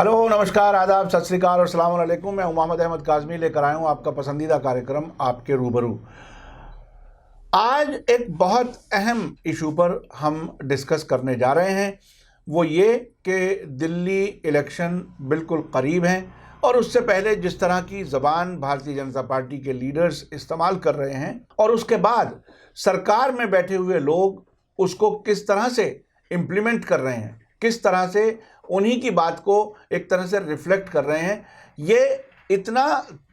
Hello, नमस्कार, आदाब, सत श्री अकाल और अस्सलाम वालेकुम। मैं मोहम्मद अहमद काज़मी लेकर आया हूँ आपका पसंदीदा कार्यक्रम आपके रूबरू। आज एक बहुत अहम इशू पर हम डिस्कस करने जा रहे हैं। वो ये कि दिल्ली इलेक्शन बिल्कुल करीब हैं और उससे पहले जिस तरह की ज़बान भारतीय जनता पार्टी के लीडर्स इस्तेमाल कर रहे हैं और उसके बाद सरकार में बैठे हुए लोग उसको किस तरह से इम्प्लीमेंट कर रहे हैं, किस तरह से उन्हीं की बात को एक तरह से रिफ्लेक्ट कर रहे हैं, ये इतना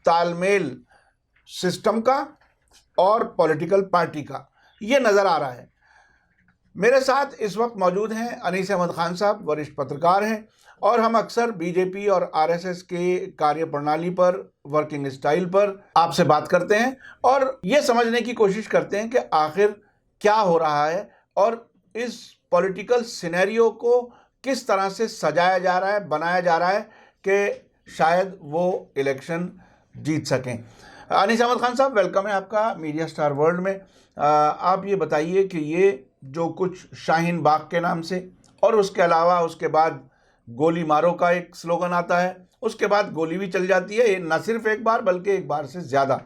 तालमेल सिस्टम का और पॉलिटिकल पार्टी का ये नज़र आ रहा है। मेरे साथ इस वक्त मौजूद हैं अनीस अहमद खान साहब, वरिष्ठ पत्रकार हैं और हम अक्सर बीजेपी और आरएसएस के कार्य प्रणाली पर, वर्किंग स्टाइल पर आपसे बात करते हैं और ये समझने की कोशिश करते हैं कि आखिर क्या हो रहा है और इस पॉलिटिकल सिनेरियो को किस तरह से सजाया जा रहा है, बनाया जा रहा है कि शायद वो इलेक्शन जीत सकें। अनीस अहमद खान साहब, वेलकम है आपका मीडिया स्टार वर्ल्ड में। आप ये बताइए कि ये जो कुछ शाहीन बाग के नाम से और उसके अलावा उसके बाद गोली मारो का एक स्लोगन आता है, उसके बाद गोली भी चल जाती है, ये न सिर्फ एक बार बल्कि एक बार से ज़्यादा,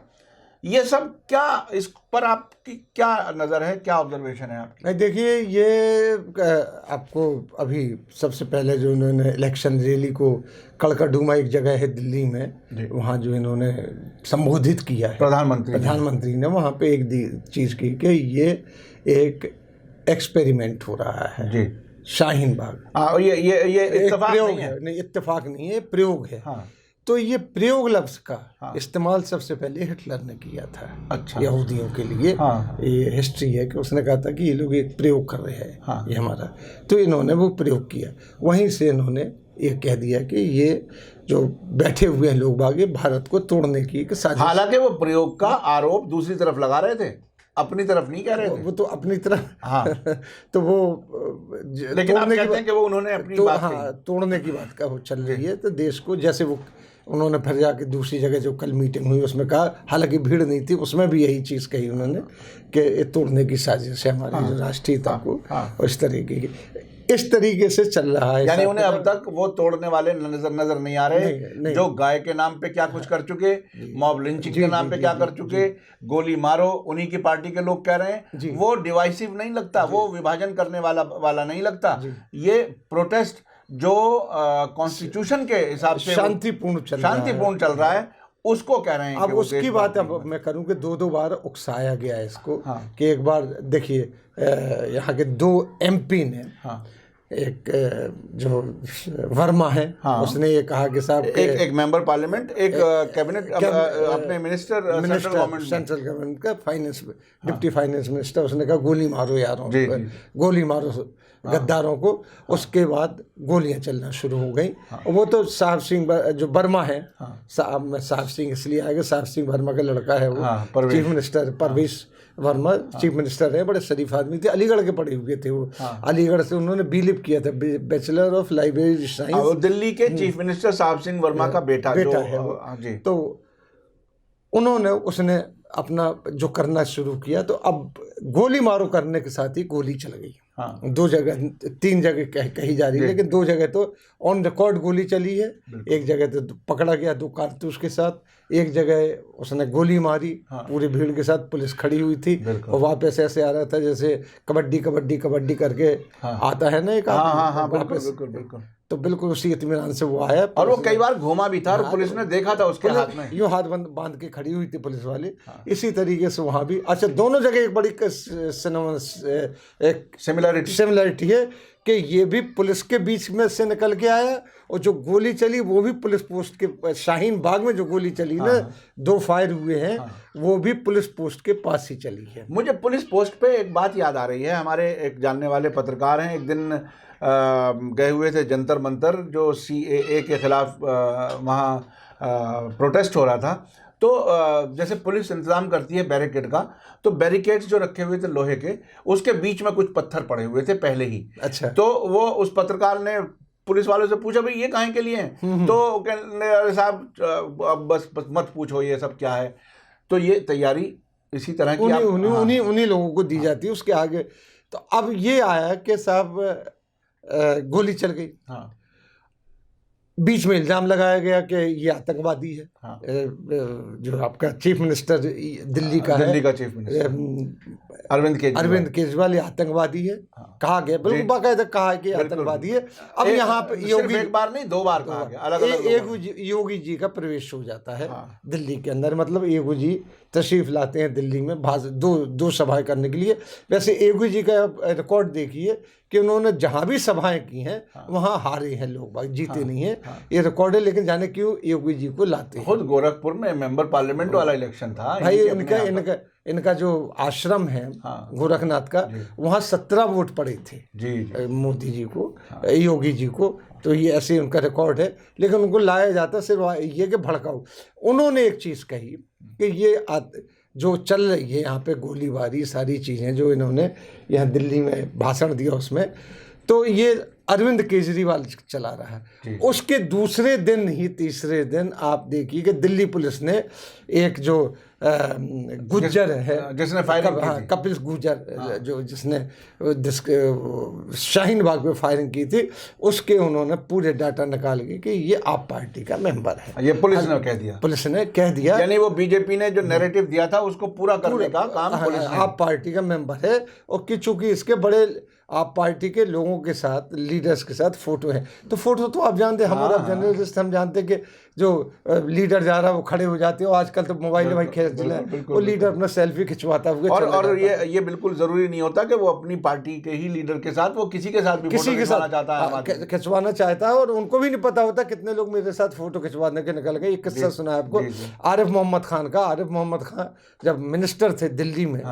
ये सब क्या, इस पर आपकी क्या नज़र है, क्या ऑब्जर्वेशन है आपकी? देखिए, ये आपको अभी सबसे पहले जो इन्होंने इलेक्शन रैली को कड़कड़डूमा एक जगह है दिल्ली में, वहाँ जो इन्होंने संबोधित किया है प्रधानमंत्री ने वहाँ पे एक चीज़ की कि ये एक एक्सपेरिमेंट हो रहा है जी, शाहीन बाग। ये इत्तेफाक नहीं है। नहीं, इत्तेफाक नहीं है, प्रयोग है। हाँ। तो ये प्रयोग लफ्ज़ का इस्तेमाल सबसे पहले हिटलर ने किया था। अच्छा। यहूदियों के लिए। हाँ। ये हिस्ट्री है कि उसने कहा था कि ये लोग एक प्रयोग कर रहे हैं। हाँ। ये हमारा, तो इन्होंने वो प्रयोग किया, वहीं से इन्होंने ये कह दिया कि ये जो बैठे हुए हैं लोग बागे भारत को तोड़ने की साजिश। हालांकि वो प्रयोग का आरोप दूसरी तरफ लगा रहे थे, अपनी तरफ नहीं कह रहे थे। वो तो अपनी तरफ। हाँ। तो वो लेकिन आप कहते हैं कि वो उन्होंने अपनी बात हाँ, तोड़ने की बात का वो चल रही है। तो देश को जैसे वो उन्होंने फिर जाके दूसरी जगह जो कल मीटिंग हुई उसमें कहा, हालांकि भीड़ नहीं थी, उसमें भी यही चीज़ कही उन्होंने कि तोड़ने की साजिश है हमारी जो राष्ट्रीयता को। और इस तरीके से चल रहा है। यानी उन्हें अब तक वो तोड़ने वाले नजर नहीं आ रहे। नहीं। जो गाय के नाम पे क्या कुछ कर चुके, मॉब लिंचिंग के नाम पे क्या कर चुके, गोली मारो उन्हीं की पार्टी के लोग कह रहे हैं, वो डिवाइसिव नहीं लगता, वो विभाजन करने वाला नहीं लगता। ये प्रोटेस्ट जो कॉन्स्टिट्यूशन के हिसाब से शांतिपूर्ण चल रहा है उसको कह रहे हैं। अब उसकी बात अब मैं करूं कि दो बार उकसाया गया है इसको। हाँ। कि एक बार देखिए, यहाँ के 2 MP ने। हाँ। एक जो वर्मा है। हाँ। उसने ये कहा कि साहब एक मेंबर पार्लियामेंट, एक कैबिनेट, अपने मिनिस्टर सेंट्रल गवर्नमेंट का फाइनेंस, डिप्टी फाइनेंस मिनिस्टर, उसने कहा गोली मारो यारों, गोली मारो गद्दारों को। उसके बाद गोलियां चलना शुरू हो गई। वो तो साहब सिंह जो वर्मा है, साहब सिंह इसलिए आएगा, साहब सिंह वर्मा का लड़का है वो, चीफ मिनिस्टर परवेश वर्मा चीफ मिनिस्टर है, बड़े शरीफ आदमी थे, अलीगढ़ के पढ़े हुए थे वो। अलीगढ़ से उन्होंने बीलिप किया था, bachelor of library science. Delhi के चीफ मिनिस्टर साहब सिंह वर्मा का बेटा है वो। तो उन्होंने उसने अपना जो करना शुरू किया, तो अब गोली मारो करने के साथ ही गोली चल गई। हाँ। 2 जगह 3 जगह कही जा रही है, लेकिन 2 जगह तो ऑन रिकॉर्ड गोली चली है। एक जगह तो पकड़ा गया 2 कारतूस के साथ, एक जगह उसने गोली मारी। हाँ। पूरी भीड़ के साथ पुलिस खड़ी हुई थी और वापस ऐसे आ रहा था जैसे कबड्डी करके। हाँ। आता है ना एक बिल्कुल। तो बिल्कुल उसी इत्मीनान से वो आया, और वो कई बार घूमा भी था और पुलिस ने देखा था उसके हाथ में, यूं हाथ बांध के खड़ी हुई थी पुलिस वाली। हाँ। इसी तरीके से वहाँ भी। अच्छा, दोनों जगह एक बड़ी एक सिमिलरिटी है कि ये भी पुलिस के बीच में से निकल के आया, और जो गोली चली वो भी पुलिस पोस्ट के, शाहीन बाग में जो गोली चली ना, 2 फायर हुए हैं, वो भी पुलिस पोस्ट के पास ही चली है। मुझे पुलिस पोस्ट पे एक बात याद आ रही है। हमारे एक जानने वाले पत्रकार हैं, एक दिन गए हुए थे जंतर मंतर, जो CAA के खिलाफ वहाँ प्रोटेस्ट हो रहा था। तो जैसे पुलिस इंतज़ाम करती है बैरिकेड का, तो बैरिकेड्स जो रखे हुए थे लोहे के, उसके बीच में कुछ पत्थर पड़े हुए थे पहले ही। अच्छा। तो वो उस पत्रकार ने पुलिस वालों से पूछा, भाई ये काहे के लिए हैं? तो कहने साहब बस मत पूछो ये सब क्या है। तो ये तैयारी इसी तरह की उन्हीं लोगों को दी जाती है। उसके आगे तो अब ये आया कि साहब गोली चल गई। हाँ। बीच में इल्ज़ाम लगाया गया कि ये आतंकवादी है। हाँ। जो आपका चीफ मिनिस्टर दिल्ली का चीफ मिनिस्टर अरविंद केजरीवाल ये आतंकवादी है। हाँ। कहा गया, बिल्कुल बाकायदा कहा कि आतंकवादी है। अब यहाँ पे योगी एक बार नहीं 2 बार कहा गया, अलग योगी जी का प्रवेश हो जाता है हाँ। दिल्ली के अंदर। मतलब योगी जी तशरीफ लाते हैं दिल्ली में दो सभाएं करने के लिए। वैसे योगी जी का रिकॉर्ड देखिए कि उन्होंने जहां भी सभाएं की हैं वहां हारे हैं लोग, जीते नहीं हैं। ये रिकॉर्ड है। लेकिन जाने क्यों योगी जी को लाते हैं। खुद गोरखपुर में मेंबर पार्लियामेंट वाला इलेक्शन था भाई, इनका जो आश्रम है गोरखनाथ का, वहाँ 17 वोट पड़े थे मोदी जी को, योगी जी को। तो ये ऐसे उनका रिकॉर्ड है। लेकिन उनको लाया जाता सिर्फ ये कि भड़काऊ। उन्होंने एक चीज़ कही कि ये जो चल रही है यहाँ पे गोलीबारी, सारी चीज़ें जो इन्होंने यहाँ दिल्ली में भाषण दिया उसमें, तो ये अरविंद केजरीवाल चला रहा है। उसके दूसरे दिन ही तीसरे दिन आप देखिए कि दिल्ली पुलिस ने एक जो गुज्जर है जिसने फायरिंग की थी, कपिल गुज्जर जो जिसने शाहीन बाग पे फायरिंग की थी, उसके उन्होंने पूरे डाटा निकाल के कि ये आप पार्टी का मेंबर है। ये पुलिस ने कह दिया यानी वो बीजेपी ने जो नैरेटिव दिया था उसको पूरा करने का काम पुलिस ने। आप पार्टी का मेंबर है। और कि चूंकि इसके बड़े आप पार्टी के लोगों के साथ, लीडर्स के साथ फोटो है, तो फोटो तो आप जानते हैं, हमारा जर्नलिस्ट हम जानते हैं कि जो लीडर जा रहा है वो खड़े हो जाते हो। आजकल तो मोबाइल भाई खींच ले, वो लीडर अपना सेल्फी खिंचवाता हुआ और ये बिल्कुल जरूरी नहीं होता कि वो अपनी पार्टी के ही लीडर के साथ, वो किसी के साथ भी किसी के साथ खिंचवाना चाहता है। और उनको भी नहीं पता होता कितने लोग मेरे साथ फोटो खिंचवाने के निकल गए। एक किस्सा सुना है आपको आरिफ मोहम्मद खान का। आरिफ मोहम्मद खान जब मिनिस्टर थे दिल्ली में,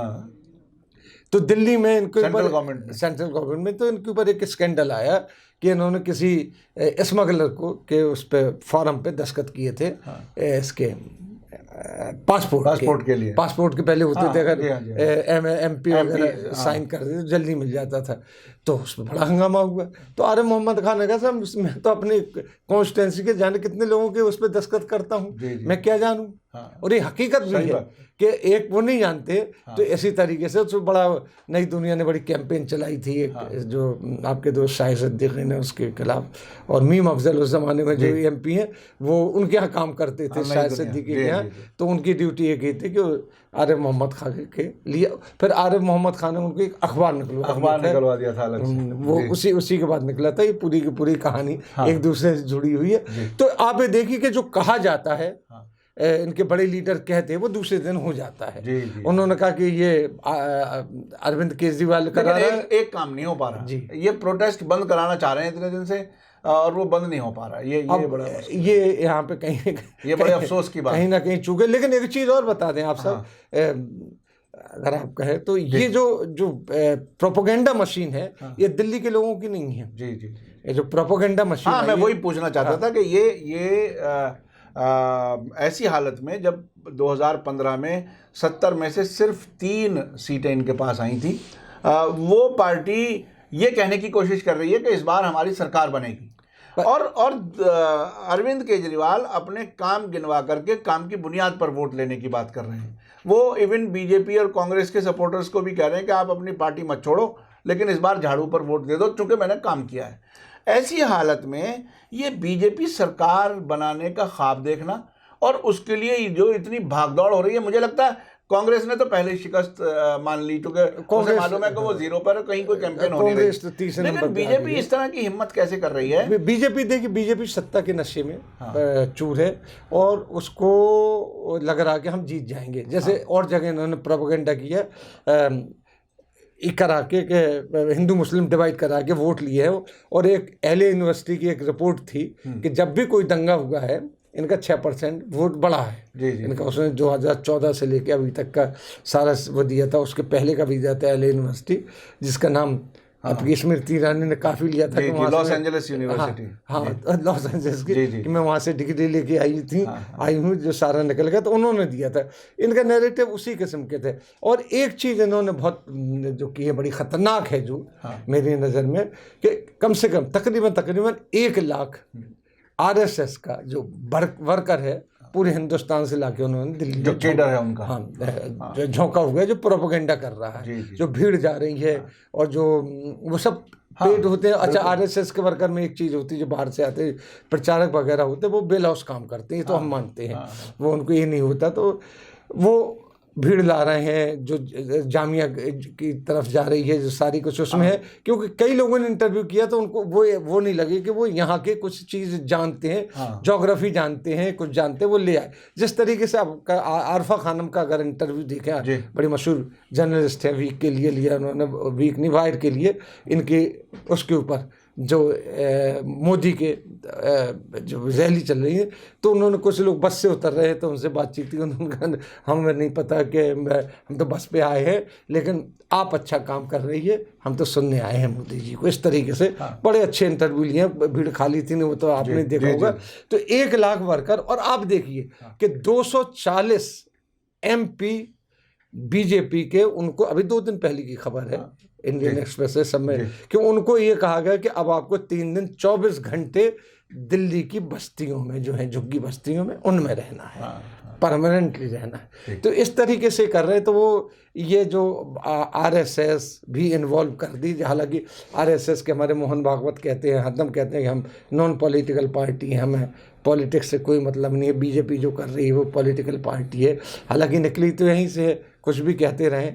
तो दिल्ली में इनके ऊपर सेंट्रल गवर्नमेंट में तो इनके ऊपर एक स्कैंडल आया कि इन्होंने किसी स्मगलर को के उस पे फॉर्म पे दस्तखत किए थे। इसके पासपोर्ट के लिए, पासपोर्ट के पहले होते थे, अगर MP वगैरह साइन कर देते तो जल्दी मिल जाता था। तो उसमें बड़ा हंगामा हुआ। तो आरिफ मोहम्मद खान ने कहा मैं तो अपनी कॉन्स्टिट्यूंसी के जाने कितने लोगों के उस पर दस्तखत करता हूँ, मैं क्या जानूँ। और ये हकीकत भी है कि एक वो नहीं जानते। तो इसी तरीके से तो बड़ा नई दुनिया ने बड़ी कैंपेन चलाई थी एक जो आपके दोस्त शाहिद सिद्दीकी ने उसके खिलाफ, और मीम अफजल उस जमाने में जो MP हैं वो उनके यहाँ काम करते थे शाहिद सिद्दीकी के यहाँ। तो उनकी ड्यूटी ये की थी कि आरिफ मोहम्मद खान के लिए, फिर आरिफ मोहम्मद खान ने उनको एक अखबार निकलवा दिया था अलग से। वो उसी के बाद निकला था। ये पूरी की पूरी कहानी एक दूसरे से जुड़ी हुई है। तो आप ये देखिए कि जो कहा जाता है इनके बड़े लीडर कहते हैं वो दूसरे दिन हो जाता है। उन्होंने कहा कि ये अरविंद केजरीवाल करा रहा है, एक काम नहीं हो पा रहा। ये प्रोटेस्ट बंद कराना चाह रहे हैं इतने दिन से और वो बंद नहीं हो पा रहा। ये यहाँ पे कहीं ये बड़े अफसोस की बात, कहीं ना कहीं चूके। लेकिन एक चीज़ और बता दें आप सब, अगर आप कहें तो ये जो प्रोपेगेंडा मशीन है ये दिल्ली के लोगों की नहीं है। ये जो प्रोपेगेंडा मशीन, मैं वही पूछना चाहता था कि ये ऐसी हालत में जब 2015 में 70 में से सिर्फ 3 सीटें इनके पास आई थी, वो पार्टी ये कहने की कोशिश कर रही है कि इस बार हमारी सरकार बनेगी। और अरविंद केजरीवाल अपने काम गिनवा करके काम की बुनियाद पर वोट लेने की बात कर रहे हैं। वो इवन बीजेपी और कांग्रेस के सपोर्टर्स को भी कह रहे हैं कि आप अपनी पार्टी मत छोड़ो, लेकिन इस बार झाड़ू पर वोट दे दो चूंकि मैंने काम किया है। ऐसी हालत में ये बीजेपी सरकार बनाने का ख्वाब देखना और उसके लिए जो इतनी भागदौड़ हो रही है, मुझे लगता है कांग्रेस ने तो पहले ही शिकस्त मान ली, क्योंकि उसे मालूम है कि वो 0 पर कहीं कोई कैंपेन होने वाली है। लेकिन बीजेपी इस तरह की हिम्मत कैसे कर रही है? बीजेपी सत्ता के नशे में चूर है और उसको लग रहा है कि हम जीत जाएंगे। जैसे और जगह इन्होंने प्रोपेगेंडा किया करा के हिंदू मुस्लिम डिवाइड करा के वोट लिए है। और एक LA यूनिवर्सिटी की एक रिपोर्ट थी कि जब भी कोई दंगा हुआ है इनका 6% वोट बढ़ा है। इनका उसने 2014 से लेकर अभी तक का सारा वो दिया था। उसके पहले का भी दिया था LA यूनिवर्सिटी, जिसका नाम आपकी स्मृति ईरानी ने काफ़ी लिया था कि Los Angeles university, Los Angeles की, कि मैं वहाँ से डिग्री लेके आई हूँ, जो सारा निकल गया। तो उन्होंने दिया था। इनका नैरेटिव उसी किस्म के थे। और एक चीज़ इन्होंने बहुत जो की है बड़ी ख़तरनाक है जो मेरी नज़र में, कि कम से कम तकरीबन 1 लाख RSS का जो वर्कर है पूरे हिंदुस्तान से लाके उन्होंने दिल्ली जो केडर है उनका, हाँ, जो झोंका हुआ है, जो प्रोपेगेंडा कर रहा है, जो भीड़ जा रही है, और जो वो सब पेड होते हैं। अच्छा, आरएसएस के वर्कर में एक चीज होती है, जो बाहर से आते हैं प्रचारक वगैरह होते हैं, वो बेल हाउस काम करते हैं, ये तो हम मानते हैं, वो उनको ये नहीं होता, तो वो भीड़ ला रहे हैं जो जामिया की तरफ जा रही है, जो सारी कुछ उसमें है। क्योंकि कई लोगों ने इंटरव्यू किया तो उनको वो नहीं लगे कि वो यहाँ के कुछ चीज़ जानते हैं, ज्योग्राफी जानते हैं, कुछ जानते हैं, वो ले आए। जिस तरीके से आपका आरफा खानम का अगर इंटरव्यू देखें, बड़ी मशहूर जर्नलिस्ट है, वीक के लिए लिया उन्होंने, वीक नहीं वायर के लिए, इनके उसके ऊपर जो मोदी के जो रैली चल रही है, तो उन्होंने, कुछ लोग बस से उतर रहे तो उनसे बातचीत की, उन्होंने कहा हमें नहीं पता कि हम तो बस पे आए हैं, लेकिन आप अच्छा काम कर रही है, हम तो सुनने आए हैं मोदी जी को। इस तरीके से बड़े अच्छे इंटरव्यू लिए, भीड़ खाली थी नहीं, वो तो आपने देखा होगा। तो 1 लाख वर्कर, और आप देखिए कि 240 MP बीजेपी के, उनको अभी 2 दिन पहले की खबर है इंडियन एक्सप्रेस से सब में, कि उनको ये कहा गया कि अब आपको 3 दिन 24 घंटे दिल्ली की बस्तियों में, जो है झुग्गी बस्तियों में, उनमें रहना है, परमानेंटली रहना है। तो इस तरीके से कर रहे, तो वो ये जो आरएसएस भी इन्वॉल्व कर दी। हालांकि आरएसएस के हमारे मोहन भागवत कहते हैं, हरदम कहते हैं कि हम नॉन पॉलिटिकल पार्टी हैं, हमें पॉलिटिक्स से कोई मतलब नहीं है, बीजेपी जो कर रही है वो पॉलिटिकल पार्टी है। हालांकि निकली तो यहीं से, कुछ भी कहते रहें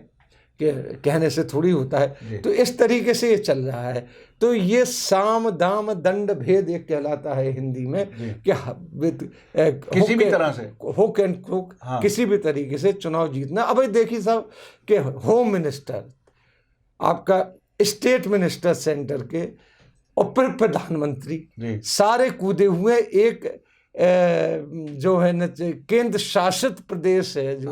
कि कहने से थोड़ी होता है। तो इस तरीके से ये चल रहा है। तो ये साम दाम दंड भेद एक कहलाता है हिंदी में, कि किसी भी तरह से हुक एंड क्रुक, किसी भी तरीके से चुनाव जीतना। अब देखिए साहब कि होम मिनिस्टर, आपका स्टेट मिनिस्टर सेंटर के, और फिर प्रधानमंत्री, सारे कूदे हुए एक जो है न केंद्र शासित प्रदेश है जो,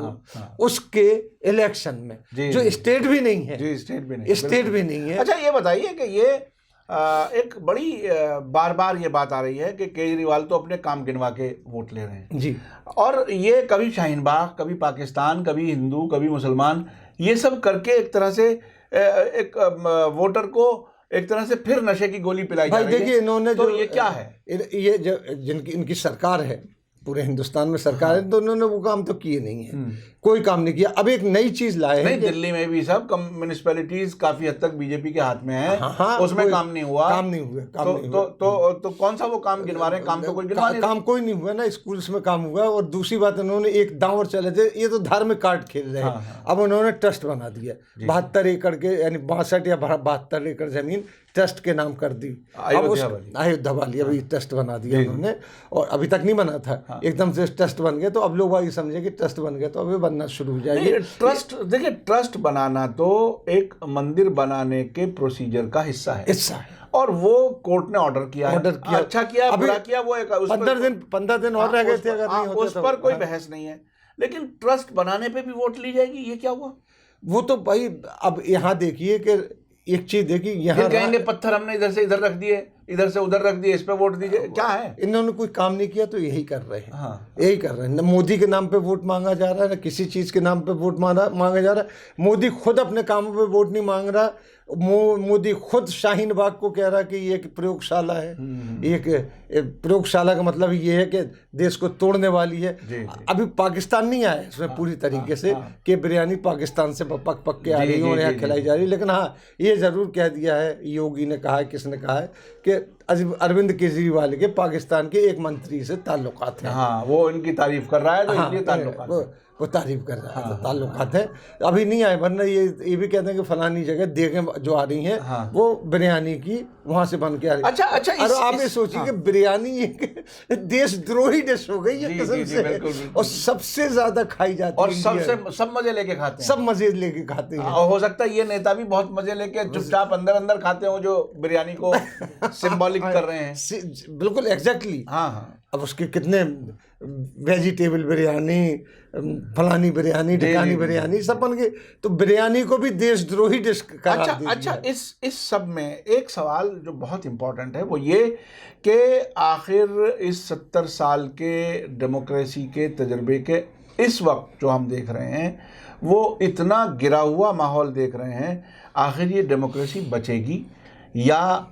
उसके इलेक्शन में, जो स्टेट भी नहीं है, स्टेट भी नहीं है। अच्छा, ये बताइए कि ये एक बड़ी बार बार ये बात आ रही है कि केजरीवाल तो अपने काम गिनवा के वोट ले रहे हैं जी, और ये कभी शाहीन बाग, कभी पाकिस्तान, कभी हिंदू, कभी मुसलमान, ये सब करके एक तरह से एक वोटर को एक तरह से फिर नशे की गोली पिलाई जा रही है। देखिए इन्होंने तो जो ये क्या है, ये जिनकी इनकी सरकार है, पूरे हिंदुस्तान में सरकार है, तो उन्होंने वो काम तो किए नहीं है, कोई काम नहीं किया। अब एक नई चीज लाए हैं, दिल्ली में भी सब म्युनिसिपैलिटीज काफी हद तक बीजेपी के हाथ में है, उसमें काम नहीं हुआ, तो कौन सा वो काम गिनवा रहे हैं? काम तो कोई गिनवा नहीं, काम कोई नहीं हुआ ना, स्कूल्स में काम हुआ। और दूसरी बात, उन्होंने एक दांव और चले थे, ये तो धार्मिक कार्ड खेल रहे हैं। अब उन्होंने ट्रस्ट बना दिया, 72 एकड़ के, यानी 62 या 72 एकड़ जमीन ट्रस्ट के नाम कर दी, अयोध्या वाली, अभी ट्रस्ट बना दिया उन्होंने, और अभी तक नहीं बना था, एकदम से ट्रस्ट बन गया। तो अब लोग ये समझे कि ट्रस्ट बन गया तो अभी बनना शुरू हो जाएगी। ट्रस्ट, देखिए, ट्रस्ट बनाना तो एक मंदिर बनाने के प्रोसीजर का हिस्सा है, और वो कोर्ट ने ऑर्डर किया, अच्छा किया, बुरा किया, वो 15 दिन और रह गए थे, अगर नहीं होते उस पर कोई बहस नहीं है। लेकिन ट्रस्ट बनाने पे भी वोट ली जाएगी, ये क्या हुआ? वो तो भाई, अब यहाँ देखिए कि एक चीज देखिए, यहाँ कहेंगे पत्थर हमने इधर से इधर रख दिए, इधर से उधर रख दिए, इस पे वोट दीजिए, क्या है? इन्होंने कोई काम नहीं किया तो यही कर रहे हैं। यही कर रहे हैं। न मोदी के नाम पे वोट मांगा जा रहा है, न किसी चीज के नाम पे वोट मांगा जा रहा है। मोदी खुद अपने कामों पे वोट नहीं मांग रहा। मोदी खुद शाहीन बाग को कह रहा है कि ये एक प्रयोगशाला है। एक प्रयोगशाला का मतलब ये है कि देश को तोड़ने वाली है। अभी पाकिस्तान नहीं आया इसमें पूरी तरीके से कि बिरयानी पाकिस्तान से पक के आ रही है और यहाँ खिलाई जा रही है। लेकिन हाँ, ये जरूर कह दिया है, योगी ने कहा है, किसने कहा है कि अरविंद केजरीवाल के पाकिस्तान के एक मंत्री से ताल्लुकात हैं। हाँ, वो इनकी तारीफ कर रहा है, तो इसलिए ताल्लुकात, वो तारीफ कर रहा है, ताल्लुकात है। अभी नहीं आए, वरना ये भी कहते हैं कि फलानी जगह देखें जो आ रही हैं, वो बिरयानी की वहां से बन के आ रही है। अच्छा, और आप ये सोचिए कि बिरयानी एक देशद्रोही डिश हो गई है कसम से, और सबसे ज्यादा खाई जाती है, और सब मजे लेके खाते हैं, सब मजे लेके खाते हैं। हो सकता है ये नेता भी बहुत मजे लेके चुपचाप अंदर खाते हो, जो बिरयानी को सिंबॉलिक कर रहे हैं। बिल्कुल एग्जैक्टली। हाँ, अब उसके कितने वेजिटेबल बिरयानी, फलानी बिरयानी, ढिकानी बिरयानी, सब बन गए। तो बिरयानी को भी देशद्रोही डिश करार दे दिया। अच्छा, इस सब में एक सवाल जो बहुत इंपॉर्टेंट है वो ये कि आखिर इस 70 साल के डेमोक्रेसी के तजर्बे के इस वक्त जो हम देख रहे हैं, वो इतना गिरा हुआ माहौल देख रहे हैं, आखिर ये डेमोक्रेसी बचेगी या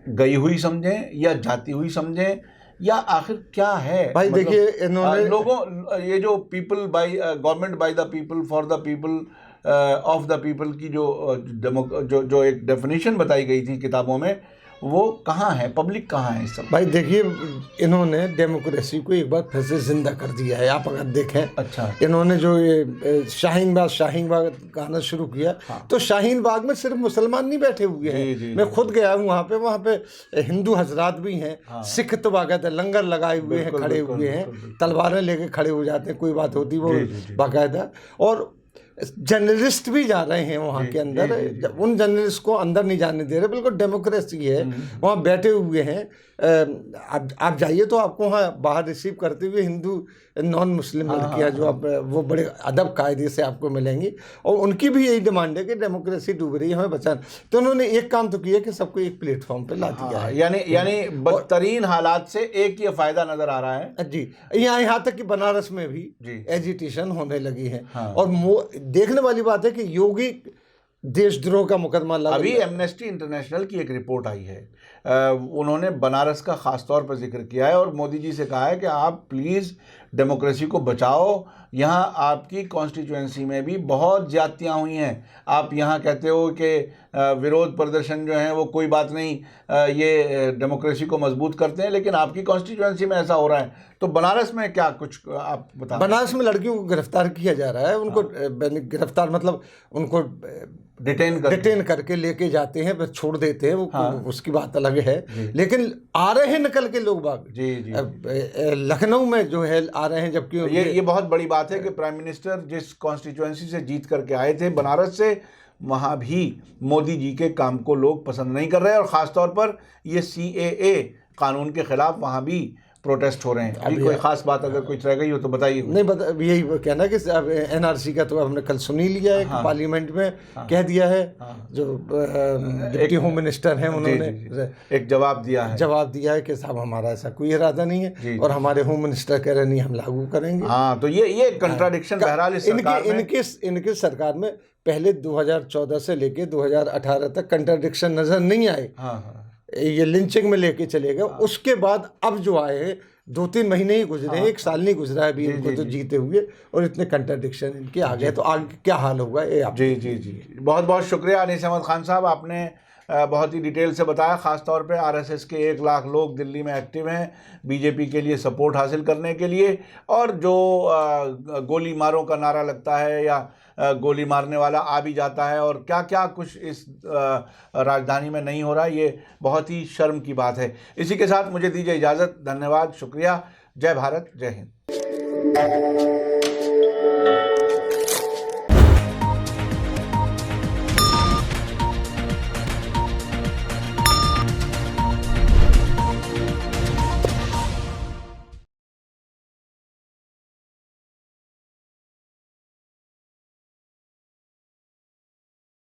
गई हुई समझें, या जाती हुई समझें, या आखिर क्या है? भाई मतलब, देखिए, इन्होंने लोगों ये जो people by government by the people for the people of the people की जो एक डेफिनेशन बताई गई थी किताबों में, वो कहाँ है? पब्लिक कहाँ है इस सब? भाई देखिए, इन्होंने डेमोक्रेसी को एक बार फिर से जिंदा कर दिया है। आप अगर देखें, अच्छा, इन्होंने जो ये शाहीन बाग गाना शुरू किया, तो शाहीन बाग में सिर्फ मुसलमान नहीं बैठे हुए हैं। मैं खुद गया हूँ वहाँ पे हिंदू हजरात भी हैं, सिख तो बाकायदा लंगर लगाए हुए हैं, खड़े हुए हैं, तलवारें लेके खड़े हो जाते हैं, कोई बात होती वो बाकायदा। और जर्नलिस्ट भी जा रहे हैं वहाँ के अंदर, उन जर्नलिस्ट को अंदर नहीं जाने दे रहे, बिल्कुल डेमोक्रेसी है, वहाँ बैठे हुए हैं। आप जाइए तो आपको वहाँ बाहर रिसीव करते हुए हिंदू नॉन मुस्लिम लड़कियाँ जो आप वो बड़े अदब कायदे से आपको मिलेंगी, और उनकी भी यही डिमांड है कि डेमोक्रेसी डूब रही है, हमें बचाना। तो उन्होंने एक काम तो किया कि सबको एक प्लेटफॉर्म पे ला दिया है। यानी बदतरीन हालात से एक ये फायदा नजर आ रहा है जी। यहाँ तक कि बनारस में भी एजिटेशन होने लगी है। और देखने वाली बात है कि योगी देशद्रोह का मुकदमा लगा। अभी एमनेस्टी इंटरनेशनल की एक रिपोर्ट आई है, उन्होंने बनारस का खास तौर पर जिक्र किया है और मोदी जी से कहा है कि आप प्लीज़ डेमोक्रेसी को बचाओ। यहाँ आपकी कॉन्स्टिट्यूएंसी में भी बहुत ज्यादतियाँ हुई हैं। आप यहाँ कहते हो कि विरोध प्रदर्शन जो हैं वो कोई बात नहीं, ये डेमोक्रेसी को मजबूत करते हैं, लेकिन आपकी कॉन्स्टिट्यूएंसी में ऐसा हो रहा है। तो बनारस में क्या कुछ आप बताएं? बनारस में लड़कियों को गिरफ्तार किया जा रहा है, उनको गिरफ्तार मतलब उनको डिटेन करके लेके जाते हैं, बस छोड़ देते हैं, वो उसकी बात अलग है। लेकिन आ रहे हैं निकल के लोग बाग लखनऊ में जो है आ रहे हैं, जबकि ये बहुत बड़ी बात है कि प्राइम मिनिस्टर जिस कॉन्स्टिट्यूएंसी से जीत करके आए थे बनारस से, वहाँ भी मोदी जी के काम को लोग पसंद नहीं कर रहे हैं, और ख़ास तौर पर ये CAA कानून के खिलाफ वहाँ भी प्रोटेस्ट हो रहे हैं। अभी कोई खास बात अगर कुछ रह गई हो तो बताइए। नहीं, यही कहना कि NRC का तो हमने कल सुन ही लिया है, पार्लियामेंट में कह दिया है। जो डिप्टी होम मिनिस्टर हैं उन्होंने एक जवाब दिया है कि साहब हमारा ऐसा कोई इरादा नहीं है, और हमारे होम मिनिस्टर कह रहे नहीं हम लागू करेंगे। हाँ, तो ये कंट्राडिक्शन बहरहाल इनकी सरकार में पहले 2014 से लेके 2018 तक कंट्राडिक्शन नजर नहीं आए। ये लिंचिंग में लेके चले गए, उसके बाद अब जो आए 2-3 महीने ही गुजरे, 1 साल नहीं गुजरा है अभी इनको तो जीते हुए, और इतने कंट्राडिक्शन इनके आ गए, तो आगे क्या हाल होगा ये आप। जी बहुत बहुत शुक्रिया अनीस अहमद खान साहब, आपने बहुत ही डिटेल से बताया। ख़ास तौर पे RSS के 1 लाख लोग दिल्ली में एक्टिव हैं बीजेपी के लिए सपोर्ट हासिल करने के लिए, और जो गोली मारो का नारा लगता है या गोली मारने वाला आ भी जाता है, और क्या क्या कुछ इस राजधानी में नहीं हो रहा है, ये बहुत ही शर्म की बात है। इसी के साथ मुझे दीजिए इजाज़त। धन्यवाद, शुक्रिया। जय भारत, जय हिंद।